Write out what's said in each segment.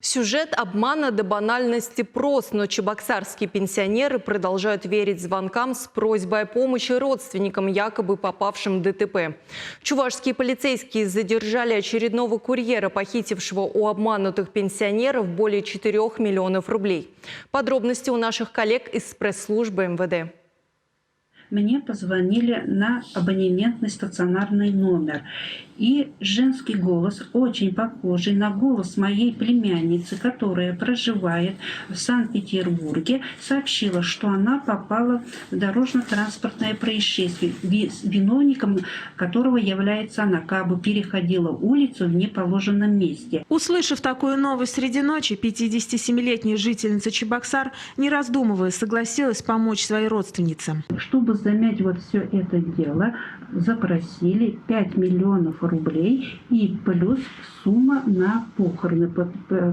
Сюжет обмана до банальности прост, но чебоксарские пенсионеры продолжают верить звонкам с просьбой о помощи родственникам, якобы попавшим в ДТП. Чувашские полицейские задержали очередного курьера, похитившего у обманутых пенсионеров более 4 миллионов рублей. Подробности у наших коллег из пресс-службы МВД. Мне позвонили на абонементный стационарный номер. И женский голос, очень похожий на голос моей племянницы, которая проживает в Санкт-Петербурге, сообщила, что она попала в дорожно-транспортное происшествие, виновником которого является она, как бы переходила улицу в неположенном месте. Услышав такую новость среди ночи, 57-летняя жительница Чебоксар, не раздумывая, согласилась помочь своей родственнице. Чтобы замять вот все это дело, запросили 5 миллионов рублей и плюс сумма на похороны.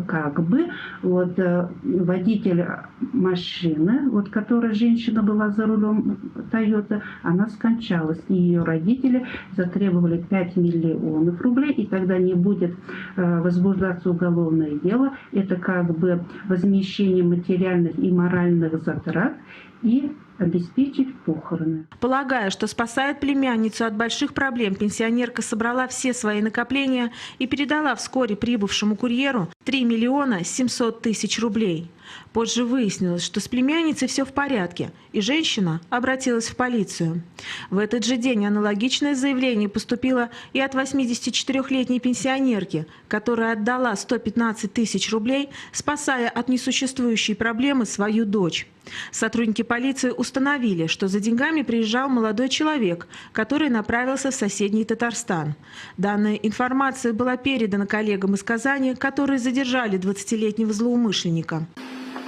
Как бы вот водитель машины, вот которая женщина была за рулем Toyota, она скончалась. И ее родители затребовали 5 миллионов рублей, и тогда не будет возбуждаться уголовное дело. Это как бы возмещение материальных и моральных затрат и обеспечить похороны. Полагая, что спасает племянницу от больших проблем, пенсионерка собрала все свои накопления и передала вскоре прибывшему курьеру 3 миллиона 700 тысяч рублей. Позже выяснилось, что с племянницей все в порядке, и женщина обратилась в полицию. В этот же день аналогичное заявление поступило и от 84-летней пенсионерки, которая отдала 115 тысяч рублей, спасая от несуществующей проблемы свою дочь. Сотрудники полиции установили, что за деньгами приезжал молодой человек, который направился в соседний Татарстан. Данная информация была передана коллегам из Казани, которые задержали 20-летнего злоумышленника.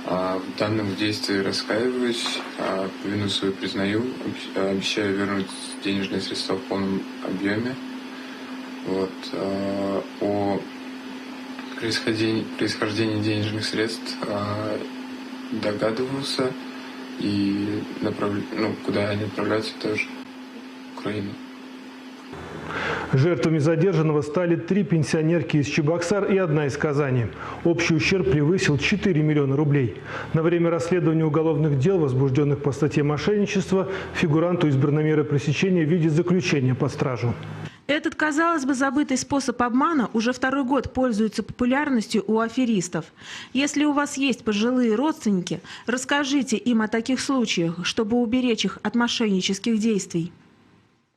В данном действии раскаиваюсь, вину свою признаю, обещаю вернуть денежные средства в полном объеме. О происхождении денежных средств догадывался, и куда они отправляются, тоже Украина. Жертвами задержанного стали 3 пенсионерки из Чебоксар и 1 из Казани. Общий ущерб превысил 4 миллиона рублей. На время расследования уголовных дел, возбужденных по статье мошенничества, фигуранту избраны меры пресечения в виде заключения под стражу. Этот, казалось бы, забытый способ обмана уже второй год пользуется популярностью у аферистов. Если у вас есть пожилые родственники, расскажите им о таких случаях, чтобы уберечь их от мошеннических действий.